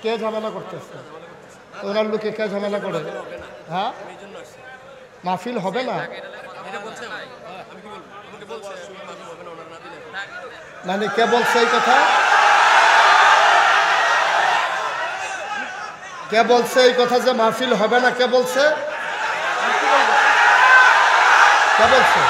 কে ঝামেলা করতেছে? ওনার লোকে কে ঝামেলা করে? হ্যাঁ, মাহফিল হবে না মানে কে বলছে এই কথা? কে বলছে এই কথা যে মাহফিল হবে না? কে বলছে? কে বলছে?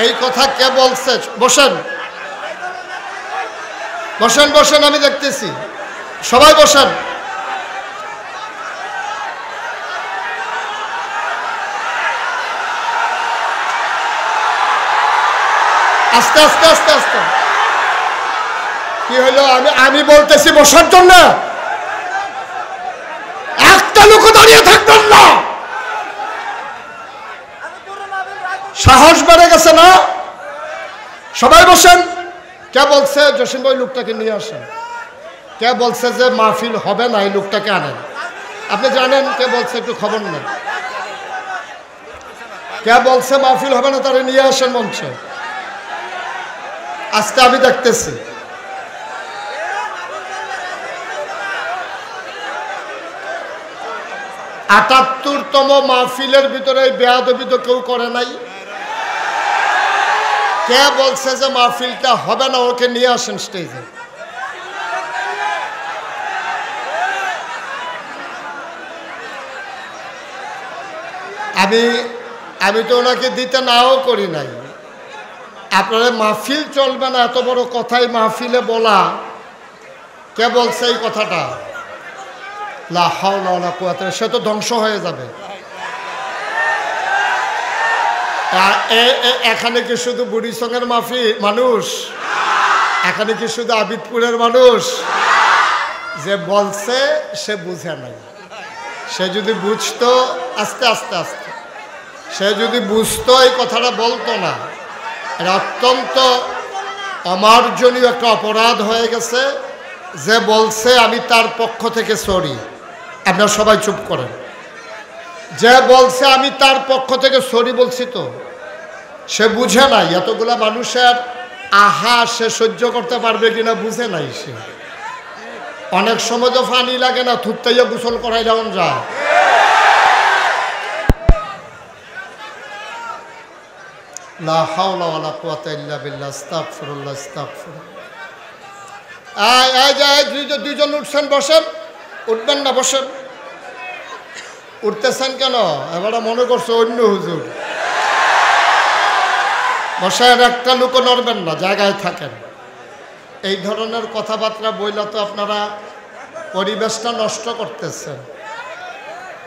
এই কথা কে বলছে? বসেন বসেন বসেন, আমি দেখতেছি, সবাই বসেন। আস্তে আস্তে আস্তে আস্তে। কি হইলো? আমি বলতেছি বসার জন্য, একটা লোক দাঁড়িয়ে থাকবেন না। সাহস বেড়ে গেছে না? সবাই বসেন। কে বলছে জসিম ভাই লোকটাকে নিয়ে আসেন? কে বলছে যে মাহফিল হবে না? এই লোকটাকে আনেন। আপনি জানেন কে বলছে? একটু খবর নেন। কে বলছে মাহফিল হবে না? তারা নিয়ে আসেন মঞ্চে। আজকে আমি দেখতেছি। আটাত্তরতম মাহফিলের ভিতরে বেয়াদবি তো কেউ করে নাই। কে বলছে যে মাহফিলটা হবে না? ওকে নিয়ে আসেন স্টেজে। আমি তো ওনাকে দিতে নাও করি নাই। আপনারা মাহফিল চলবে না এত বড় কথাই মাহফিলে বলা, কে বলছে এই কথাটা? লা হাওলা ওয়ালা কুওয়াতা, সে তো ধ্বংস হয়ে যাবে। এখানে কি শুধু বুড়িসঙ্গের মানুষ? এখানে কি শুধু আবিদপুরের মানুষ? যে বলছে সে বুঝে নাই। সে যদি বুঝতো, আস্তে আস্তে আস্তে, সে যদি বুঝতো এই কথাটা বলতো না। এটা অত্যন্ত অমার্জনীয় একটা অপরাধ হয়ে গেছে। যে বলছে আমি তার পক্ষ থেকে সরি। আপনারা সবাই চুপ করেন। যে বলছে আমি তার পক্ষ থেকে সরি বলছি, তো সে বুঝে নাই। এতগুলা মানুষের আহা সে সহ্য করতে পারবে কিনা বুঝে নাই সে। অনেক সময় তো পানি লাগে না, থুততাইয়া গোসল করাই যেমন যায়। লা হাওলা ওয়ালা কুওয়াতা ইল্লা বিল্লাহ, আস্তাগফিরুল্লাহ আস্তাগফিরুল্লাহ। দুইজন উঠছেন, বসেন। উঠবেন না, বসেন। উঠতেছেন কেন? এবারে মনে করছে অন্য হুজুর। বসেন, একটা লোকও নড়বেন না, জায়গায় থাকেন। এই ধরনের কথাবার্তা বইলা তো আপনারা পরিবেশটা নষ্ট করতেছেন।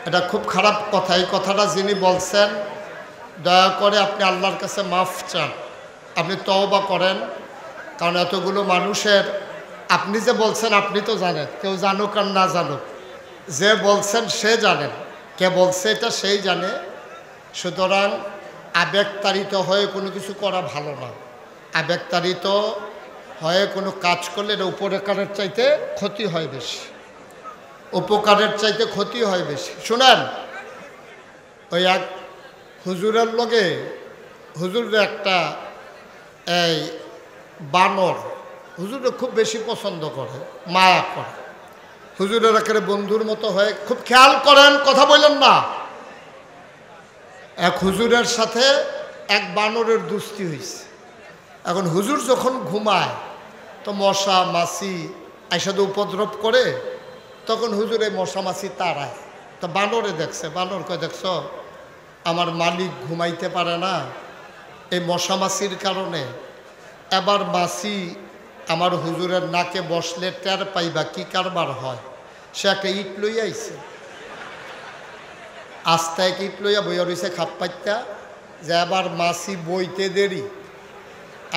এটা খুব খারাপ কথা। এই কথাটা যিনি বলছেন, দয়া করে আপনি আল্লাহর কাছে মাফ চান, আপনি তওবা করেন। কারণ এতগুলো মানুষের, আপনি যে বলছেন আপনি তো জানেন, কেউ জানুক আর না জানুক, যে বলছেন সে জানেন, কে বলছে এটা সেই জানে। সুতরাং আবেগতাড়িত হয়ে কোনো কিছু করা ভালো না। আবেগতাড়িত হয়ে কোনো কাজ করলে এটা উপকারের চাইতে ক্ষতি হয় বেশি, উপকারের চাইতে ক্ষতি হয় বেশি। শুনেন, ওই এক হুজুরের লগে হুজুরের একটা এই বানর হুজুরে খুব বেশি পছন্দ করে, মায়া করে। হুজুরের একেবারে বন্ধুর মতো হয়ে, খুব খেয়াল করেন, কথা বললেন না। এক হুজুরের সাথে এক বানরের দুস্তি হয়েছে। এখন হুজুর যখন ঘুমায় তো মশা মাছি আইসাদে উপদ্রব করে, তখন হুজুর এই মশা মাছি তাড়ায়। তো বানরে দেখছে, বানর কয়, দেখছ আমার মালিক ঘুমাইতে পারে না এই মশা মাছির কারণে। এবার মাছি আমার হুজুরের নাকে বসলে টের পাইবা কি কারবার হয়। সে একটা ইট লইয়া আইছে, আস্তে এক ইট লইয়া বইয়া রয়েছে খাপ পাইতা, যে আবার মাছি বইতে দেরি,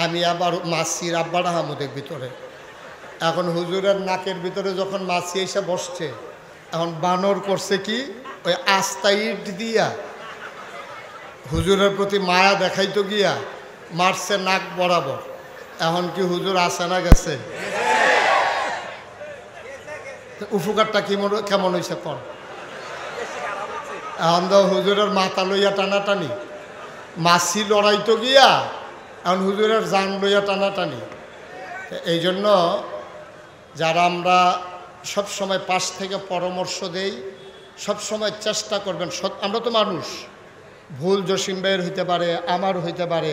আমি আবার মাছির আব্বাটা হামুদের ভিতরে। এখন হুজুরের নাকের ভিতরে যখন মাছি এসে বসছে, এখন বানর করছে কি, ওই আস্তা ইট দিয়া হুজুরের প্রতি মায়া দেখাইতো গিয়া মারছে নাক বরাবর। এখন কি হুজুর আসে না গেছে? উপকারটা কেমন হয়েছে কর? এখন তো হুজুরের মাথা লইয়া টানাটানি, মাছি লড়াইতো গিয়া এখন হুজুরের জান লইয়া টানাটানি। এই জন্য যারা আমরা সব সময় পাশ থেকে পরামর্শ দেই, সব সময় চেষ্টা করবেন, আমরা তো মানুষ, ভুল জসিম ভাইয়ের হইতে পারে, আমার হইতে পারে,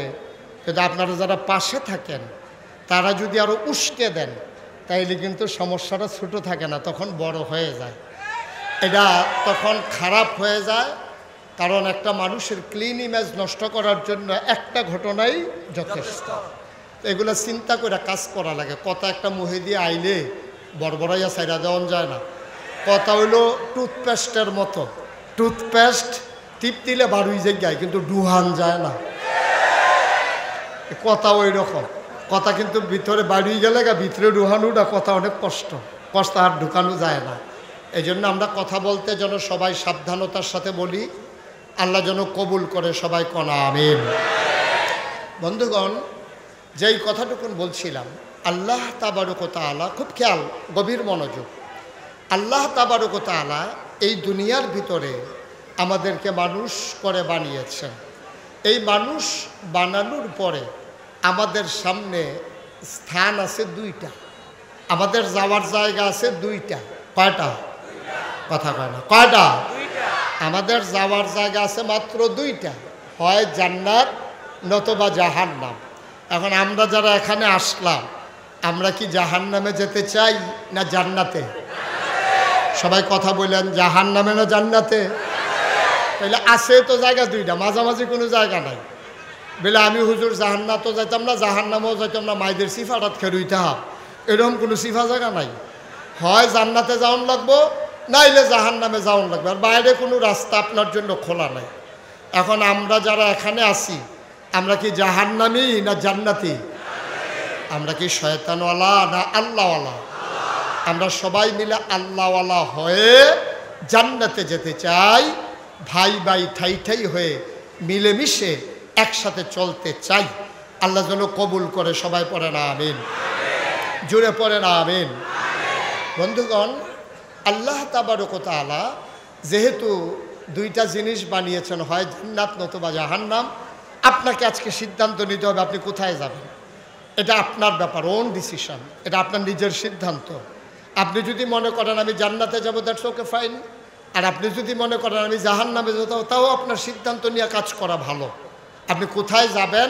কিন্তু আপনারা যারা পাশে থাকেন তারা যদি আরও উস্কে দেন তাইলে কিন্তু সমস্যাটা ছোট থাকে না, তখন বড় হয়ে যায়, এটা তখন খারাপ হয়ে যায়। কারণ একটা মানুষের ক্লিন ইমেজ নষ্ট করার জন্য একটা ঘটনাই যথেষ্ট। এগুলো চিন্তা করে কাজ করা লাগে। কথা একটা মুহে দিয়ে আইলে বড়বড়াইয়া সাইরা দেওয়া যায় না। কথা হইলো টুথপেস্টের মতো, টুথপেস্ট টিপ দিলে বারুই জায়গায় কিন্তু ডুহান যায় না। কথা ওই রকম, কথা কিন্তু ভিতরে বাড়ি গেলে ভিতরে ডুহানোটা কথা অনেক কষ্ট, কষ্ট আর ঢুকানো যায় না। এই জন্য আমরা কথা বলতে যেন সবাই সাবধানতার সাথে বলি, আল্লাহ যেন কবুল করে, সবাই কনা আমিন। বন্ধুগণ, যেই কথাটুকুন বলছিলাম, আল্লাহ তাবারক ওয়া তাআলা, খুব খেয়াল, গভীর মনোযোগ, আল্লাহ তাবারক ওয়া তাআলা এই দুনিয়ার ভিতরে আমাদেরকে মানুষ করে বানিয়েছেন। এই মানুষ বানানোর পরে আমাদের সামনে স্থান আছে দুইটা, আমাদের যাওয়ার জায়গা আছে দুইটা। কয়টা? কথা কয় না, কয়টা? আমাদের যাওয়ার জায়গা আছে মাত্র দুইটা, হয় জান্নাত নতুবা জাহান্নাম। এখন আমরা যারা এখানে আসলাম, আমরা কি জাহান্নামে যেতে চাই না জান্নাতে? সবাই কথা বললেন, জাহান্নামে না জান্নাতে? তাহলে আছে তো জায়গা দুইটা, মাঝামাঝি কোনো জায়গা নাই। বলে আমি হুজুর জাহান্নাতও যাইতাম না জাহান্নামেও যাইতাম না, মাইদের সিফাটাত খেরুইতে হাব, এরকম কোনো সিফা জায়গা নাই। হয় জান্নাতে যাওয়ান লাগবো, নাইলে জাহান্নামে যাওয়ান লাগবে, আর বাইরে কোনো রাস্তা আপনার জন্য খোলা নাই। এখন আমরা যারা এখানে আছি, আমরা কি জাহান্নামী না জান্নাতি? আমরা কি শয়তানওয়ালা না আল্লাহওয়ালা? আমরা সবাই মিলে আল্লাহওয়ালা হয়ে জান্নাতে যেতে চাই, ভাই ভাই ঠাই ঠাই হয়ে মিলেমিশে একসাথে চলতে চাই। আল্লাহ যেন কবুল করে, সবাই পড়ে না আমিন, জুড়ে পড়ে না আমিন। বন্ধুগণ, আল্লাহ তাবারক ওয়া তাআলা যেহেতু দুইটা জিনিস বানিয়েছেন, হয় জান্নাত নতুবা জাহান্নাম, আপনাকে আজকে সিদ্ধান্ত নিতে হবে আপনি কোথায় যাবেন। এটা আপনার ব্যাপার, ওন ডিসিশন, এটা আপনার নিজের সিদ্ধান্ত। আপনি যদি মনে করেন আমি জান্নাতে যাবো, দ্যাটস ওকে, ফাইন। আর আপনি যদি মনে করেন আমি জাহান্নামে যেতে, তাও আপনার সিদ্ধান্ত নিয়ে কাজ করা ভালো। আপনি কোথায় যাবেন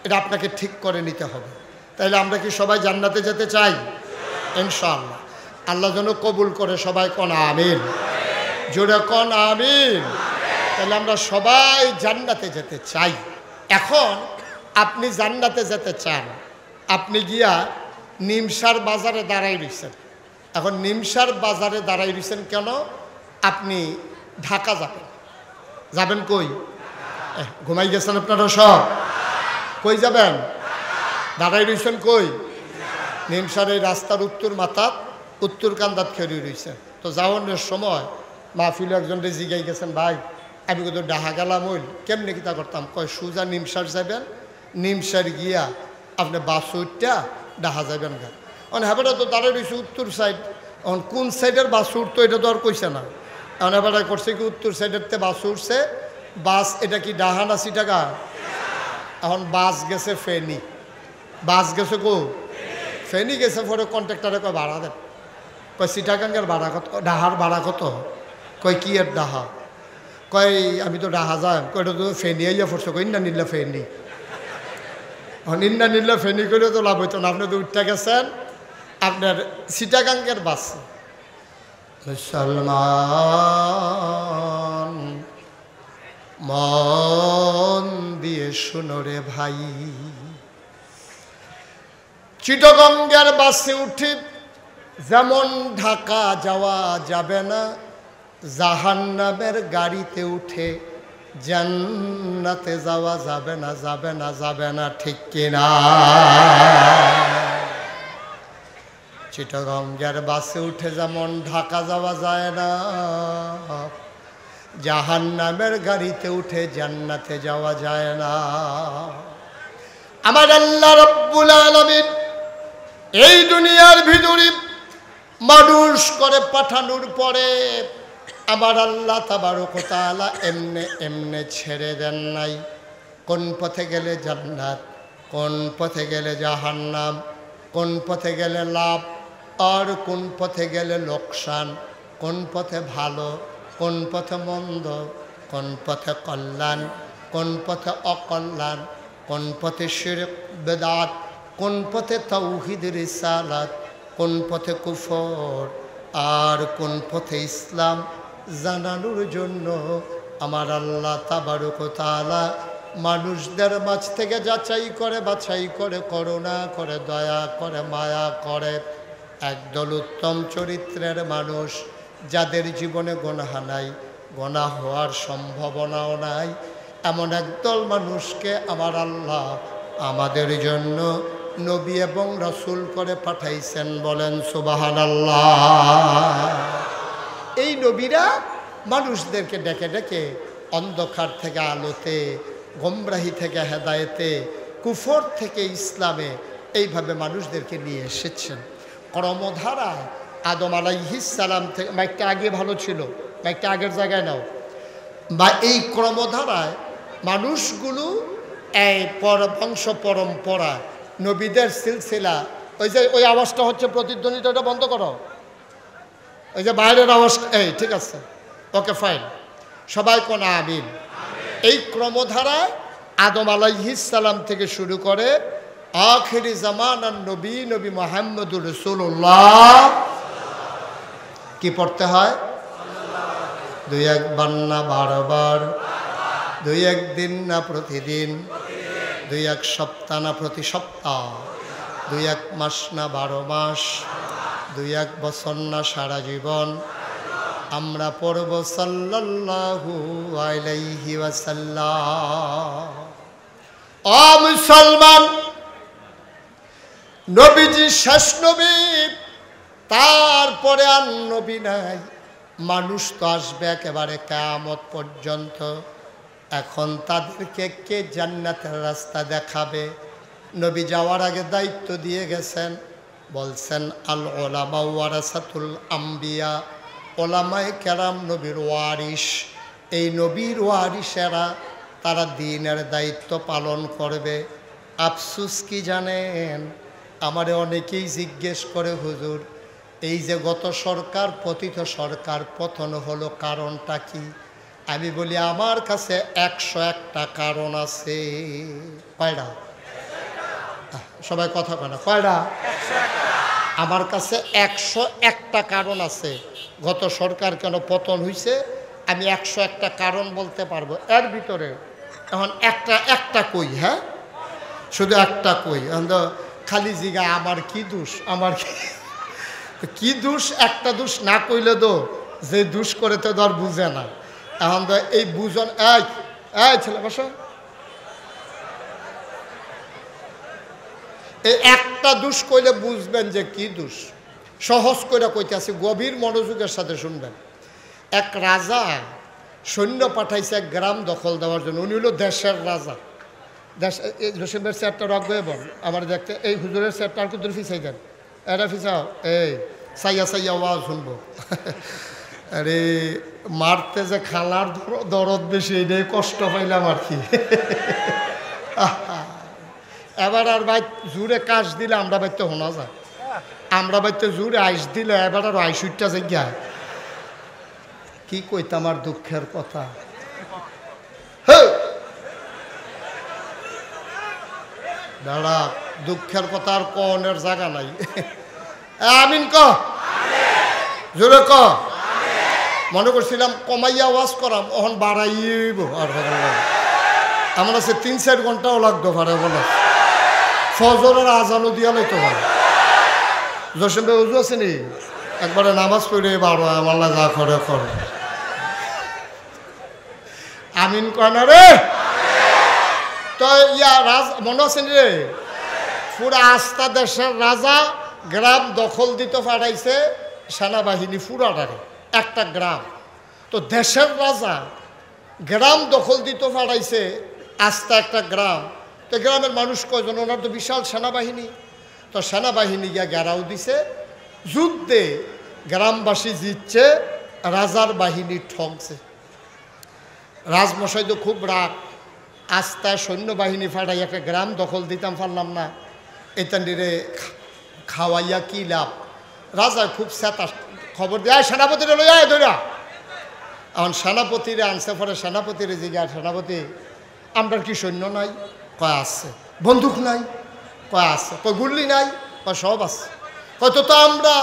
এটা আপনাকে ঠিক করে নিতে হবে। তাইলে আমরা কি সবাই জান্নাতে যেতে চাই? ইনশাআল্লাহ। আল্লাহ যেন কবুল করে, সবাই কন আমিন, জোরে কন আমিন। তাহলে আমরা সবাই জান্নাতে যেতে চাই। এখন আপনি জান্নাতে যেতে চান, আপনি গিয়া নিমসার বাজারে দাঁড়াই রয়েছেন। এখন নিমসার বাজারে দাঁড়াই রয়েছেন কেন? আপনি ঢাকা যাবেন। যাবেন কই? ঘুমাই গেছেন আপনারা সব? কই যাবেন? দাঁড়াই রয়েছেন কই? নিমসার এই রাস্তার উত্তর মাথাত, উত্তর কান্দাত খেয়ে রয়েছেন। তো যাওয়ানোর সময় মাহফিলে একজন জিগাই গেছেন, ভাই আমি কিন্তু ডাহা গেলাম, ওই কেমনি কিতা করতাম? কয় সোজা নিমসার যাবেন, নিমসার গিয়া আপনি বাসুরটা ডাহা যাবেন গা। মানে হেবাটা তো দাঁড়াই রয়েছে উত্তর সাইড, এখন কোন সাইডের বাস উঠতো এটা তো আর কইছে না। এখন এবার করছে কি উত্তর সাইডের তে বাস উঠছে, বাস এটা কি ডাহা না সিটাকা? এখন বাস গেছে ফেনি, বাস গেছে কো ফেনি গেছে। পরে কন্ট্রাক্টরে কয় ভাড়া দেন। কয় সিটাগাঙ্গের ভাড়া কত? ডাহার ভাড়া কত? কয় কি এর ডাহা? কয় আমি তো ডাহা যাই। কয় এটা তো ফেনি আইয়া পড়ছে। কই না নিলে ফেনি, নিন্না নিলে ফেনি করে তো লাভ হইতো না। আপনি তো উঠতে গেছেন আপনার সিটাগাঙ্গের বাস। মুসলমান মন দিয়ে শুনো রে ভাই, চিটাগঙ্গের বাসে উঠে যেমন ঢাকা যাওয়া যাবে না, জাহান্নামের গাড়িতে উঠে জান্নাতে যাওয়া যাবে না, যাবে না, যাবে না, ঠিক কিনা? চিটাগঙ্গের বাসে উঠে যেমন ঢাকা যাওয়া যায় না, জাহান্নামের গাড়িতে উঠে জান্নাতে যাওয়া যায় না। আমার আল্লাহ রাব্বুল আলামিন এই দুনিয়ার ভিতরে মানুষ করে পাঠানোর পরে আমার আল্লাহ তাবারক ওয়া তাআলা এমনে এমনে ছেড়ে দেন নাই। কোন পথে গেলে জান্নাত, কোন পথে গেলে জাহান্নাম, কোন পথে গেলে লাভ আর কোন পথে গেলে লোকসান, কোন পথে ভালো, কোন পথে মন্দ, কোন পথে কল্যাণ, কোন পথে অকল্যাণ, কোন পথে শিরক বেদাত, কোন পথে তাওহীদ রিসালাত, কোন পথে কুফর আর কোন পথে ইসলাম জানানোর জন্য আমার আল্লাহ তাবারক ওয়া তাআলা মানুষদের মাঝ থেকে যাচাই করে বাছাই করে করুণা করে দয়া করে মায়া করে একদল উত্তম চরিত্রের মানুষ যাদের জীবনে গুনাহ নাই, গুনাহ হওয়ার সম্ভাবনাও নাই, এমন একদল মানুষকে আমার আল্লাহ আমাদের জন্য নবী এবং রাসূল করে পাঠাইছেন। বলেন সুবহানাল্লাহ। এই নবীরা মানুষদেরকে ডেকে ডেকে অন্ধকার থেকে আলোতে, গোমরাহি থেকে হেদায়েতে, কুফর থেকে ইসলামে এইভাবে মানুষদেরকে নিয়ে এসেছেন। কর্মধারায় আদম আলাইহিস সালাম থেকে, মাইকটা আগে ভালো ছিল, মাইকটা আগের জায়গায় নাও, বা এই ক্রমধারায় মানুষগুলো এই বংশ পরম্পরা নবীদের সিলসিলা, ওই যে ওই আওয়াজটা হচ্ছে প্রতিধ্বনিটা, ওটা বন্ধ করো, ওই যে বাইরের আওয়াজ, এই ঠিক আছে, ওকে ফাইন, সবাই কোন আমিন। এই ক্রমধারায় আদম আলাইহিস সালাম থেকে শুরু করে আখিরি জামানার নবী নবী মুহাম্মদুর রাসূলুল্লাহ কি পড়তে হয়? দুই একবার না বারবার, দুই একদিন না প্রতিদিন, দুই এক সপ্তাহ না প্রতি সপ্তাহ, দুই এক মাস না 12 মাস, দুই এক বছর না সারা জীবন আমরা পড়ব সাল্লাল্লাহু আলাইহি ওয়াসাল্লাম। ও মুসলমান, নবীজি শেষ নবী, তারপরে আর নবী নাই। মানুষ তো আসবে একেবারে কিয়ামত পর্যন্ত। এখন তাদেরকে কে জান্নাতের রাস্তা দেখাবে? নবী যাওয়ার আগে দায়িত্ব দিয়ে গেছেন, বলছেন আল উলামা ওয়ারাসাতুল আম্বিয়া, ওলামায়ে কেরাম নবীর ওয়ারিস। এই নবীর ওয়ারিসেরা তারা দ্বীনের দায়িত্ব পালন করবে। আফসোস কি জানেন, আমারে অনেকেই জিজ্ঞেস করে, হুজুর এই যে গত সরকার পতিত সরকার পতন হলো, কারণটা কি? আমি বলি আমার কাছে 101টা কারণ আছে। কয়টা? সবাই কথা কয় না, কয়টা? আমার কাছে 101টা কারণ আছে গত সরকার কেন পতন হয়েছে। আমি 101টা কারণ বলতে পারবো। এর ভিতরে এখন একটা কই, হ্যাঁ শুধু একটা কই। এখন তো খালি জিগা আমার কি দোষ, আমার কি দোষ? একটা দোষ না কইলে তো যে দোষ করে তো ধর বুঝে না। এখন তো এই বুঝন, এই ছেলে বসো, এই একটা দোষ কইলে বুঝবেন যে কি দোষ। সহজ করে কইতে আছে, গভীর মনোযোগের সাথে শুনবেন। এক রাজা সৈন্য পাঠাইছে এক গ্রাম দখল দেওয়ার জন্য। উনি হলো দেশের রাজা। দেশ, এই জসিমের চেয়ারটা রক হয়ে বল আমার দেখতে, এই হুজুরের চেয়ারটা আর কুদুর ফিসাই দেন, এটা ফিসাও, এই সাইয়া সাইয়া ওয়াজ শুনবো। আরে মারতে যে খালার দরদ বেশি, এটাই কষ্ট পাইলাম আর কি। এবার আর ভাই জুড়ে কাশ দিলে আমরা বাইতে শোনা যায়, আমরা বাইতে জুড়ে আইস দিলে এবার আর আইসুইটটা জায়গায় কি কইতাম আর দুঃখের কথা। দাঁড়া, দুঃখের কথা আর কনের জায়গা নাই। আমিন ক, জোরে ক। মনে করছিলাম কমাইয়া ওয়াজ করাম, ওখান বাড়াইব আর আমার আছে 3-4 ঘন্টাও লাগতো পারে বলে। ফজরের আজানও দিয়া লাইতো পারে। জসিম ভাই উজু আছে নি? একবারে নামাজ পড়ে বারো আমার যা করে করে। আমিন কয়না রে? তো ইয়া মনে আছে রে, পুরা আস্থা দেশের রাজা গ্রাম দখল দিতে পাঠাইছে সেনাবাহিনী পুরাটারে, একটা গ্রাম। তো দেশের রাজা গ্রাম দখল দিতে পাঠাইছে আস্থা একটা গ্রাম। তো গ্রামের মানুষ কয়জন? ওনার তো বিশাল সেনাবাহিনী। তো সেনাবাহিনী গিয়া ঘেরাও দিছে। যুদ্ধে গ্রামবাসী জিতছে, রাজার বাহিনী ঠকছে। রাজমশাই তো খুব রাগ। আস্থা সৈন্যবাহিনী ফাটাই একটা গ্রাম দখল দিতাম পারলাম না, এতান্ডিরে খাওয়াইয়া কি লাভ। রাজা খুব স্যাতা খবর দেয়, সেনাপতিরে লইয়া ধরা। এখন সেনাপতিরে আনছে, পরে সেনাপতিরে জিজ্ঞাসা, সেনাপতি আমরা কি সৈন্য নাই? কয় আছে। বন্দুক নাই? কয় আছে। কয় গুল্লি নাই? কয় সব আছে। কয় তো আমরা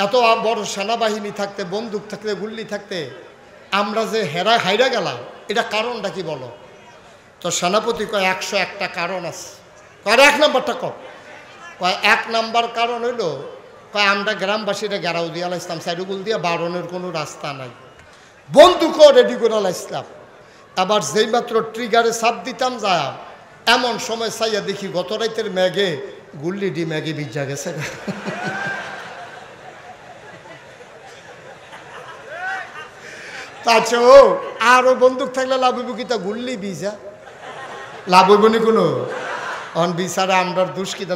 এত বড় সেনাবাহিনী থাকতে, বন্দুক থাকতে, গুল্লি থাকতে আমরা যে হাইরা গেলাম, এটা কারণটা কি বলো? তো সেনাপতি কয় 101টা কারণ আছে। কয় 1 নম্বরটা কর। কয় 1 নম্বর কারণ হইল, কয় আমরা গ্রামবাসীরা গেরাও দিয়ে ইসলাম সাইডুগুল দিয়ে বারণের কোনো রাস্তা নাই, বন্দুকও রেডি করে ইসলাম। আবার যেই মাত্র ট্রিগারে চাপ দিতাম যা, এমন সময় চাইয়া দেখি গত রাতের ম্যাগে গুল্লি ডি ম্যাগে ভিজা গেছে। আচ্ছা, ও আরো বন্দুক থাকলে লাভ হইব কি? তা গুল্লি ভিজা লাভ হইব নি কোনো? অন বিচারে আমরা দুষ্কিতা